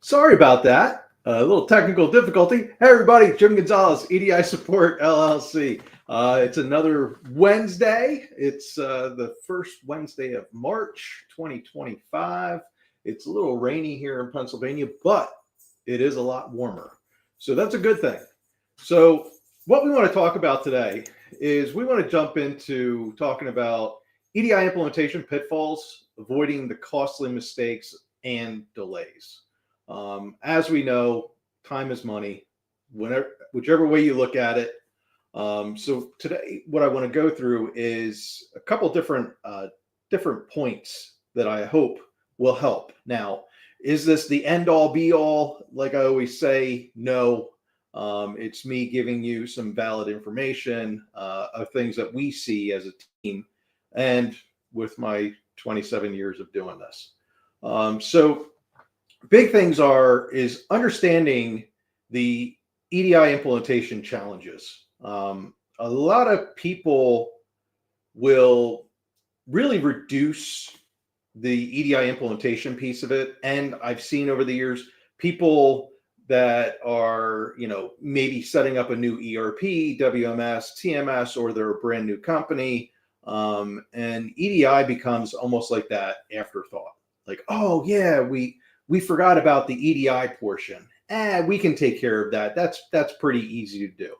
Sorry about that. A little technical difficulty. Hey, everybody, Jim Gonzalez, EDI Support LLC. It's another Wednesday. It's the first Wednesday of March 2025. It's a little rainy here in Pennsylvania, but it is a lot warmer. So that's a good thing. So, what we want to talk about today is we want to jump into talking about EDI implementation pitfalls, avoiding the costly mistakes and delays. As we know, time is money, whichever way you look at it. So today, what I want to go through is a couple different points that I hope will help. Now, is this the end all be all? Like I always say, no. It's me giving you some valid information of things that we see as a team, and with my 27 years of doing this. So big things is understanding the EDI implementation challenges. A lot of people will really reduce the EDI implementation piece of it. And I've seen over the years, people that are, maybe setting up a new ERP, WMS, TMS, or they're a brand new company. And EDI becomes almost like that afterthought. Like, oh yeah, we forgot about the EDI portion. We can take care of that. That's pretty easy to do.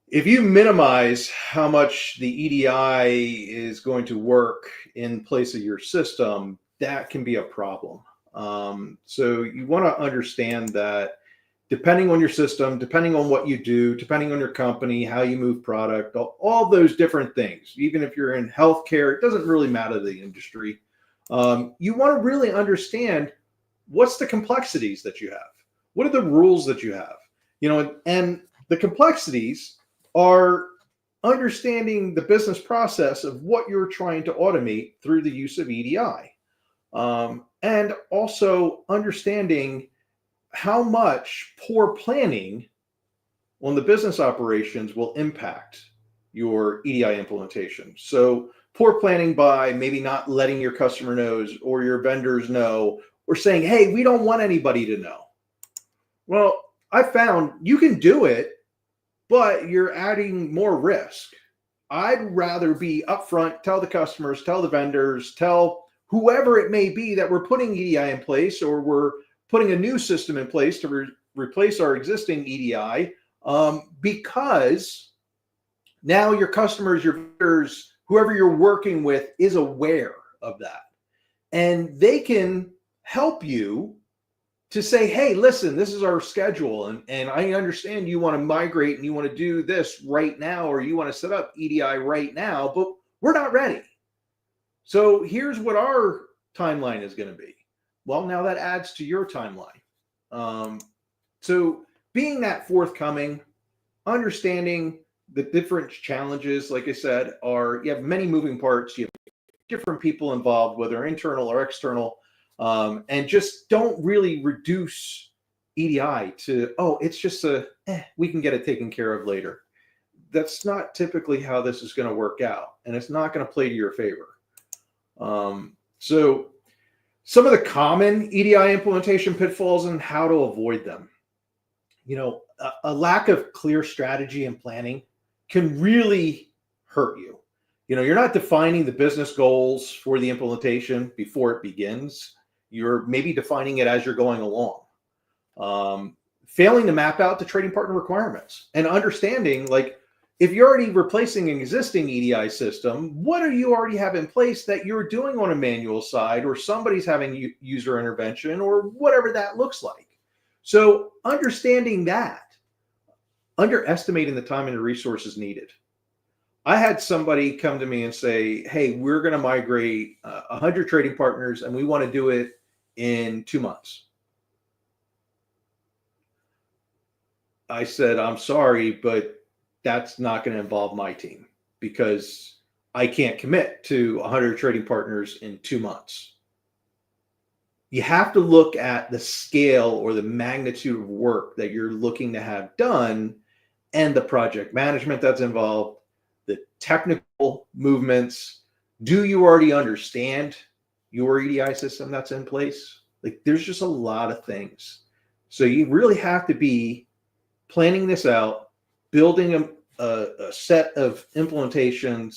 If you minimize how much the EDI is going to work in place of your system, that can be a problem. So you want to understand that depending on your system, depending on what you do, depending on your company, how you move product, all those different things, even if you're in healthcare, it doesn't really matter the industry. You want to really understand what's the complexities that you have. What are the rules that you have? And the complexities are understanding the business process of what you're trying to automate through the use of EDI. And also understanding how much poor planning on the business operations will impact your EDI implementation. So poor planning by maybe not letting your customer knows or your vendors know, or saying, hey, we don't want anybody to know. Well, I found you can do it, but you're adding more risk. I'd rather be upfront, tell the customers, tell the vendors, tell whoever it may be that we're putting EDI in place, or we're putting a new system in place to replace our existing EDI, because now your customers, your vendors, whoever you're working with is aware of that. And they can help you to say, hey, listen, this is our schedule. And I understand you want to migrate and you want to do this right now, or you want to set up EDI right now, but we're not ready. So here's what our timeline is going to be. Well, now that adds to your timeline. So being that forthcoming, understanding the different challenges, like I said, you have many moving parts. You have different people involved, whether internal or external, and just don't really reduce EDI to, it's just we can get it taken care of later. That's not typically how this is going to work out, and it's not going to play to your favor. So some of the common EDI implementation pitfalls and how to avoid them. A lack of clear strategy and planning can really hurt you. You're not defining the business goals for the implementation before it begins. You're maybe defining it as you're going along. Failing to map out the trading partner requirements and understanding, like, if you're already replacing an existing EDI system, what do you already have in place that you're doing on a manual side, or somebody's having user intervention, or whatever that looks like? So understanding that, underestimating the time and the resources needed. I had somebody come to me and say, hey, we're going to migrate 100 trading partners, and we want to do it in 2 months. I said, I'm sorry, but that's not going to involve my team, because I can't commit to 100 trading partners in 2 months. You have to look at the scale or the magnitude of work that you're looking to have done, and the project management that's involved, the technical movements. Do you already understand your EDI system that's in place? Like there's just a lot of things. So you really have to be planning this out, building a set of implementation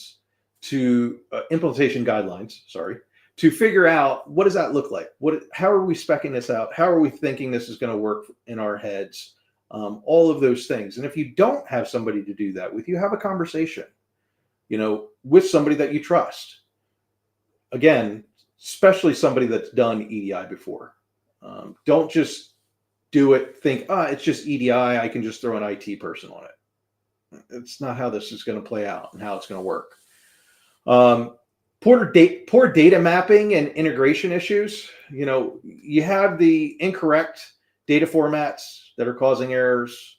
guidelines, sorry, to figure out what does that look like? How are we speccing this out? How are we thinking this is going to work in our heads? All of those things. And if you don't have somebody to do that with you, have a conversation, with somebody that you trust. Again, especially somebody that's done EDI before. Don't just do it, think, it's just EDI, I can just throw an IT person on it. It's not how this is going to play out and how it's going to work. Poor data mapping and integration issues. You have the incorrect data formats that are causing errors.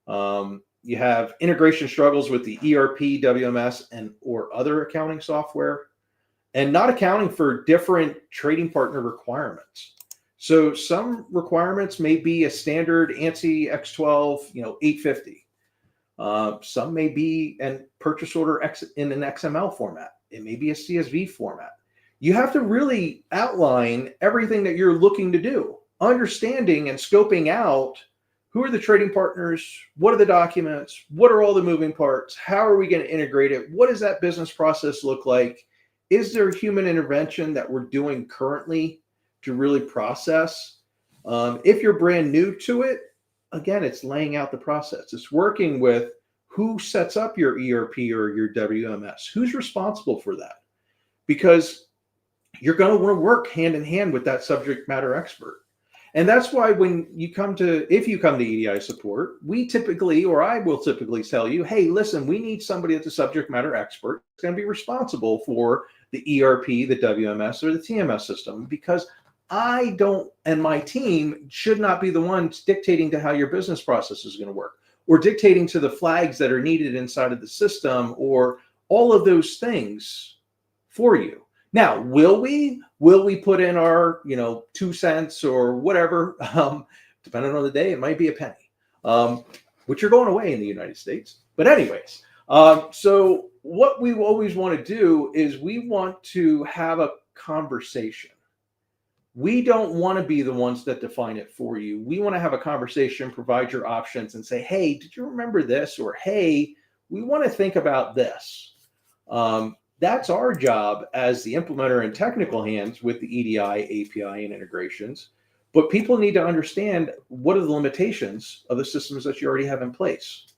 You have integration struggles with the ERP, WMS, or other accounting software, and not accounting for different trading partner requirements. So some requirements may be a standard ANSI X12, 850. Some may be a purchase order in an XML format. It may be a CSV format. You have to really outline everything that you're looking to do, understanding and scoping out who are the trading partners, what are the documents, what are all the moving parts, how are we going to integrate it, what does that business process look like, is there human intervention that we're doing currently to really process? If you're brand new to it, again, it's laying out the process. It's working with who sets up your ERP or your WMS, who's responsible for that, because you're going to want to work hand in hand with that subject matter expert. And that's why if you come to EDI support, I will typically tell you, hey, listen, we need somebody that's a subject matter expert that's going to be responsible for the ERP, the WMS, or the TMS system, because I don't, and my team should not be the ones dictating to how your business process is going to work, or dictating to the flags that are needed inside of the system, or all of those things for you. Now, will we put in our, 2 cents or whatever, depending on the day, it might be a penny, which are going away in the United States. But anyways, so what we always want to do is we want to have a conversation. We don't want to be the ones that define it for you. We want to have a conversation, provide your options, and say, hey, did you remember this? Or, hey, we want to think about this. That's our job as the implementer and technical hands with the EDI, API, and integrations. But people need to understand, what are the limitations of the systems that you already have in place?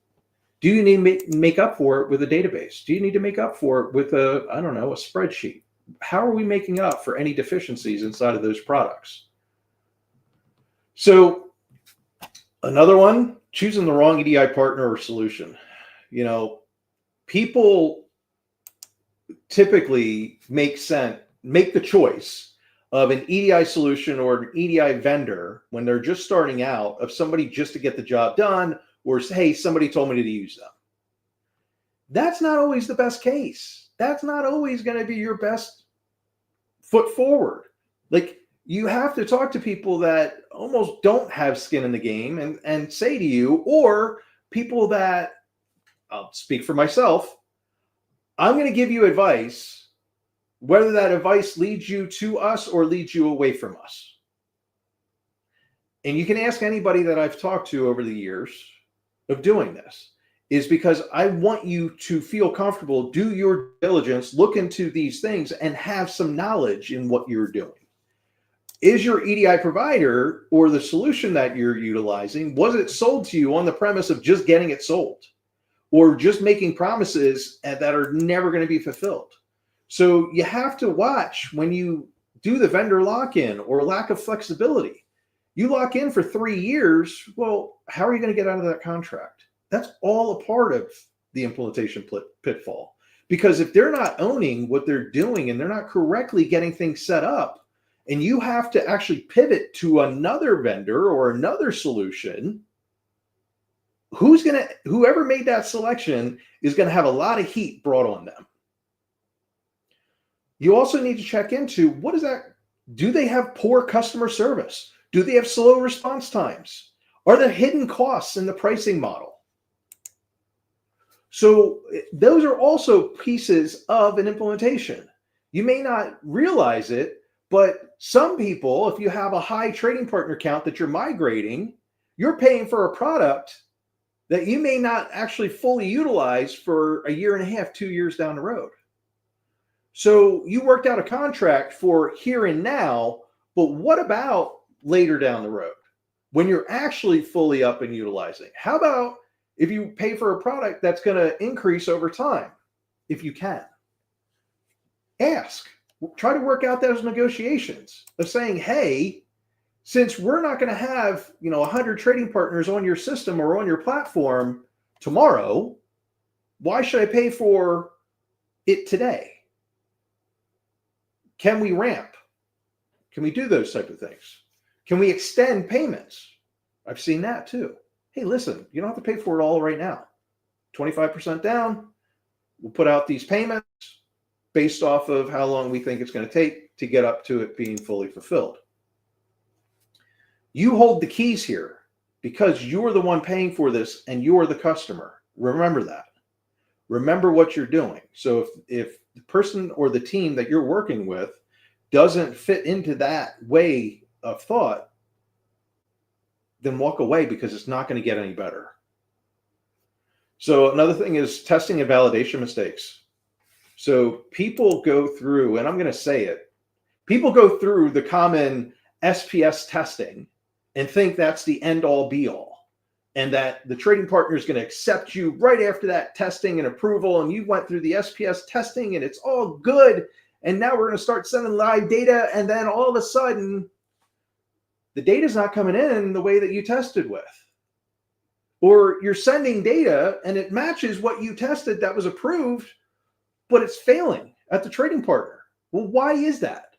Do you need to make up for it with a database? Do you need to make up for it with a spreadsheet? How are we making up for any deficiencies inside of those products? So another one, choosing the wrong EDI partner or solution. People typically make the choice of an EDI solution or an EDI vendor when they're just starting out, of somebody just to get the job done, or hey, somebody told me to use them. That's not always the best case. That's not always going to be your best foot forward. Like, you have to talk to people that almost don't have skin in the game and say to you, or people that, I'll speak for myself, I'm going to give you advice, whether that advice leads you to us or leads you away from us. And you can ask anybody that I've talked to over the years of doing this, is because I want you to feel comfortable, do your diligence, look into these things, and have some knowledge in what you're doing. Is your EDI provider or the solution that you're utilizing, was it sold to you on the premise of just getting it sold, or just making promises that are never going to be fulfilled? So you have to watch when you do the vendor lock-in or lack of flexibility. You lock in for 3 years. Well, how are you going to get out of that contract? That's all a part of the implementation pitfall. Because if they're not owning what they're doing and they're not correctly getting things set up, and you have to actually pivot to another vendor or another solution, whoever made that selection is going to have a lot of heat brought on them. You also need to check into, what is that? Do they have poor customer service? Do they have slow response times? Are there hidden costs in the pricing model? So those are also pieces of an implementation. You may not realize it, But some people, if you have a high trading partner count that you're migrating, you're paying for a product that you may not actually fully utilize for a year and a half, 2 years down the road. So you worked out a contract for here and now, but what about later down the road when you're actually fully up and utilizing? How about if you pay for a product that's going to increase over time, if you can? Ask. Try to work out those negotiations of saying, hey, since we're not going to have 100 trading partners on your system or on your platform tomorrow, why should I pay for it today? Can we ramp? Can we do those type of things? Can we extend payments? I've seen that too. Hey, listen, you don't have to pay for it all right now. 25% down. We'll put out these payments based off of how long we think it's going to take to get up to it being fully fulfilled. You hold the keys here because you're the one paying for this and you're the customer. Remember that. Remember what you're doing. So if the person or the team that you're working with doesn't fit into that way of thought, then walk away because it's not going to get any better. So another thing is testing and validation mistakes. So people go through, and I'm going to say it, people go through the common SPS testing and think that's the end all be all, and that the trading partner is going to accept you right after that testing and approval, and you went through the SPS testing and it's all good, and now we're going to start sending live data, and then all of a sudden the data is not coming in the way that you tested with. Or you're sending data and it matches what you tested that was approved, but it's failing at the trading partner. Well, why is that?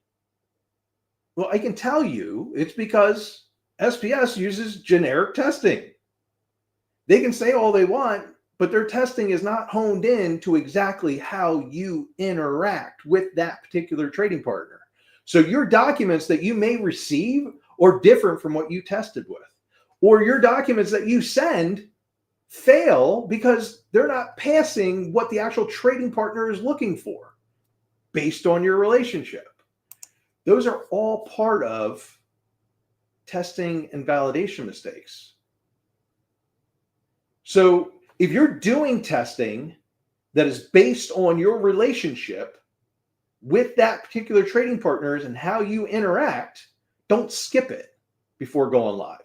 Well, I can tell you it's because SPS uses generic testing. They can say all they want, but their testing is not honed in to exactly how you interact with that particular trading partner. So your documents that you may receive are different from what you tested with, or your documents that you send fail because they're not passing what the actual trading partner is looking for based on your relationship. Those are all part of testing and validation mistakes. So if you're doing testing that is based on your relationship with that particular trading partners and how you interact, don't skip it before going live.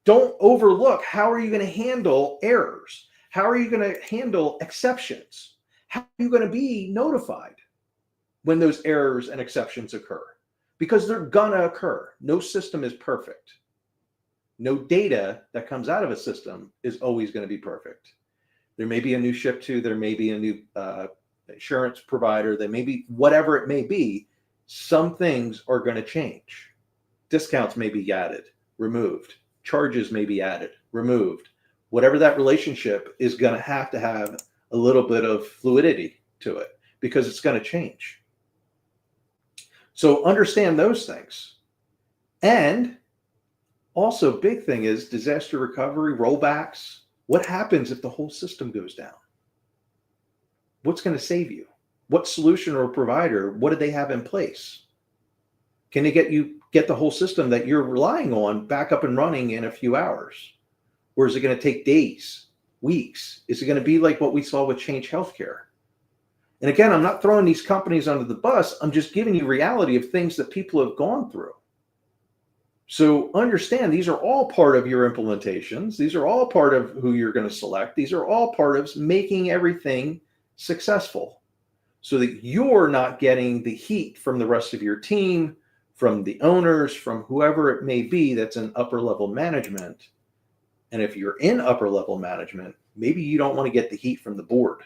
Don't overlook how are you going to handle errors? How are you going to handle exceptions? How are you going to be notified when those errors and exceptions occur? Because they're going to occur. No system is perfect. No data that comes out of a system is always going to be perfect. There may be a new ship to, there may be a new insurance provider, there may be whatever it may be. Some things are going to change. Discounts may be added, removed. Charges may be added, removed. Whatever that relationship is going to have a little bit of fluidity to it because it's going to change. So understand those things. And also, big thing is disaster recovery, rollbacks. What happens if the whole system goes down? What's going to save you? What solution or provider, what do they have in place? Can they get the whole system that you're relying on back up and running in a few hours? Or is it going to take days, weeks? Is it going to be like what we saw with Change Healthcare? And again, I'm not throwing these companies under the bus. I'm just giving you reality of things that people have gone through. So understand these are all part of your implementations. These are all part of who you're going to select. These are all part of making everything successful so that you're not getting the heat from the rest of your team, from the owners, from whoever it may be that's in upper level management. And if you're in upper level management, maybe you don't want to get the heat from the board.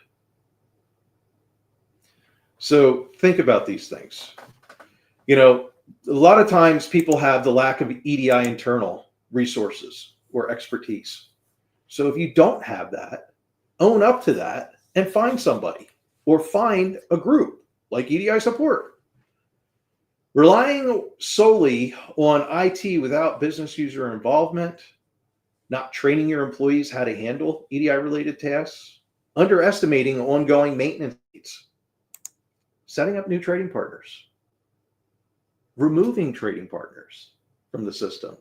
So think about these things. A lot of times people have the lack of EDI internal resources or expertise. So if you don't have that, own up to that and find somebody or find a group like EDI support. Relying solely on IT without business user involvement, not training your employees how to handle EDI related tasks, underestimating ongoing maintenance needs, setting up new trading partners. removing trading partners from the system,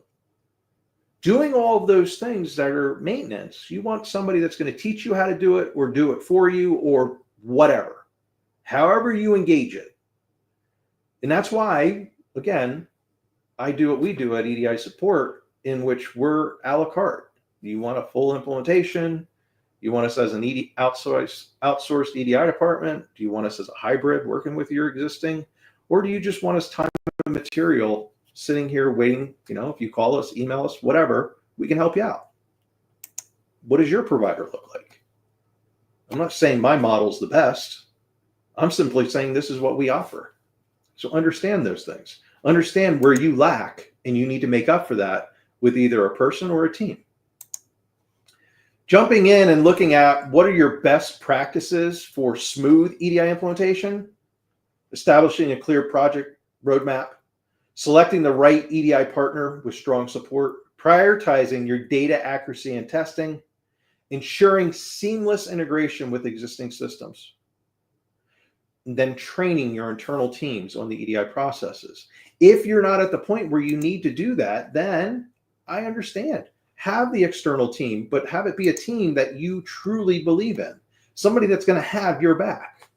doing all of those things that are maintenance. You want somebody that's going to teach you how to do it or do it for you or whatever, however you engage it. And that's why, again, I do what we do at EDI Support, in which we're a la carte. You want a full implementation? You want us as an outsourced EDI department? Do you want us as a hybrid working with your existing? Or do you just want us time and material sitting here waiting? If you call us, email us, whatever, we can help you out. What does your provider look like? I'm not saying my model's the best. I'm simply saying this is what we offer. So understand those things. Understand where you lack, and you need to make up for that with either a person or a team. Jumping in and looking at what are your best practices for smooth EDI implementation, establishing a clear project roadmap, selecting the right EDI partner with strong support, prioritizing your data accuracy and testing, ensuring seamless integration with existing systems, and then training your internal teams on the EDI processes. If you're not at the point where you need to do that, then I understand. Have the external team, but have it be a team that you truly believe in. Somebody that's going to have your back.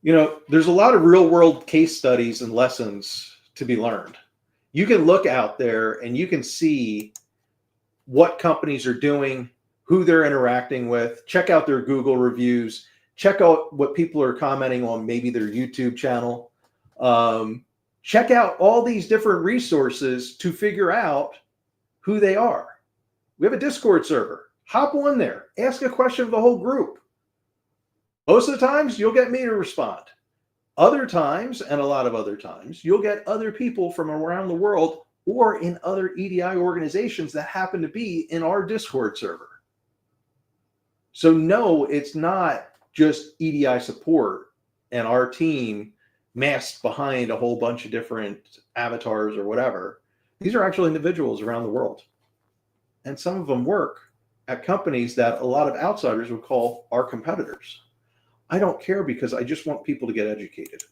There's a lot of real world case studies and lessons to be learned. You can look out there and you can see what companies are doing, who they're interacting with, check out their Google reviews, check out what people are commenting on maybe their YouTube channel. Check out all these different resources to figure out who they are. We have a Discord server. Hop on there. Ask a question of the whole group. Most of the times, you'll get me to respond. Other times, and a lot of other times, you'll get other people from around the world or in other EDI organizations that happen to be in our Discord server. So no, it's not just EDI support and our team masked behind a whole bunch of different avatars or whatever. These are actual individuals around the world. And some of them work at companies that a lot of outsiders would call our competitors. I don't care, because I just want people to get educated.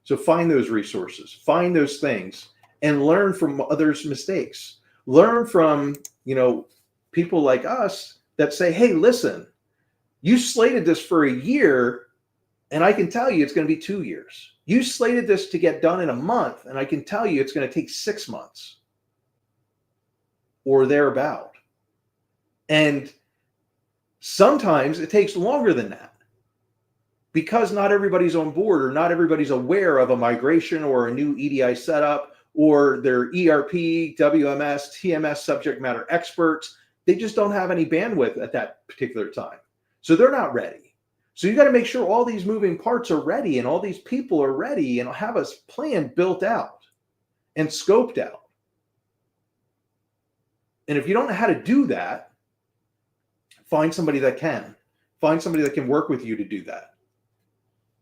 So find those resources, find those things, and learn from others' mistakes. Learn from, people like us that say, hey, listen, you slated this for a year, and I can tell you it's going to be 2 years. You slated this to get done in a month, and I can tell you it's going to take 6 months or thereabout. And sometimes it takes longer than that, because not everybody's on board, or not everybody's aware of a migration or a new EDI setup, or their ERP, WMS, TMS subject matter experts. They just don't have any bandwidth at that particular time. So they're not ready. So you got to make sure all these moving parts are ready and all these people are ready, and have a plan built out and scoped out. And if you don't know how to do that, find somebody that can. Find somebody that can work with you to do that.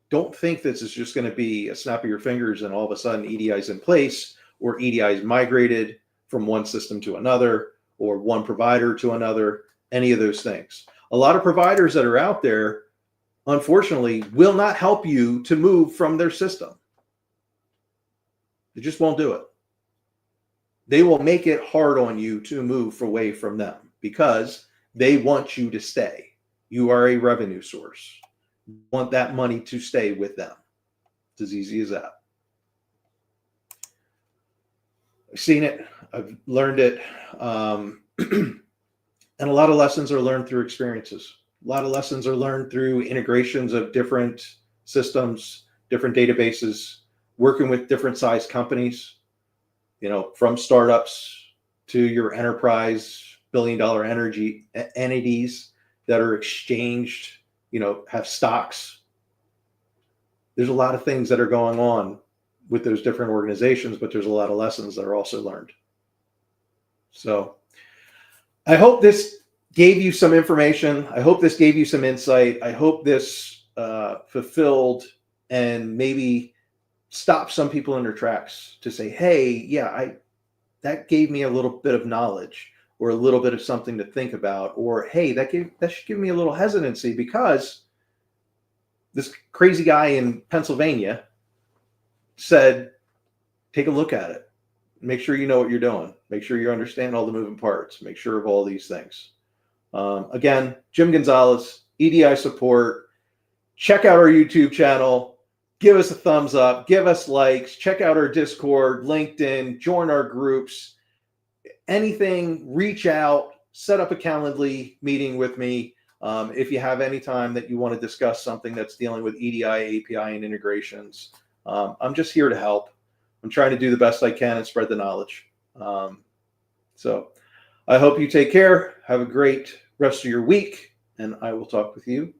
Don't think this is just going to be a snap of your fingers and all of a sudden EDI is in place, or EDI is migrated from one system to another, or one provider to another, any of those things. A lot of providers that are out there, unfortunately, will not help you to move from their system. They just won't do it. They will make it hard on you to move away from them, because they want you to stay. You are a revenue source. You want that money to stay with them. It's as easy as that. I've seen it. I've learned it. And a lot of lessons are learned through experiences. A lot of lessons are learned through integrations of different systems, different databases, working with different size companies, from startups to your enterprise billion-dollar energy entities that are exchanged, have stocks. There's a lot of things that are going on with those different organizations, but there's a lot of lessons that are also learned. So I hope this gave you some information. I hope this gave you some insight. I hope this fulfilled and maybe stopped some people in their tracks to say, hey, yeah, that gave me a little bit of knowledge, or a little bit of something to think about, or hey, that should give me a little hesitancy, because this crazy guy in Pennsylvania said take a look at it. Make sure you know what you're doing. Make sure you understand all the moving parts. Make sure of all these things. Again, Jim Gonzalez, EDI support. Check out our YouTube channel. Give us a thumbs up. Give us likes. Check out our Discord, LinkedIn. Join our groups. Anything, reach out. Set up a Calendly meeting with me. If you have any time that you want to discuss something that's dealing with EDI, API, and integrations, I'm just here to help. I'm trying to do the best I can and spread the knowledge. So I hope you take care. Have a great rest of your week, and I will talk with you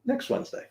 next Wednesday.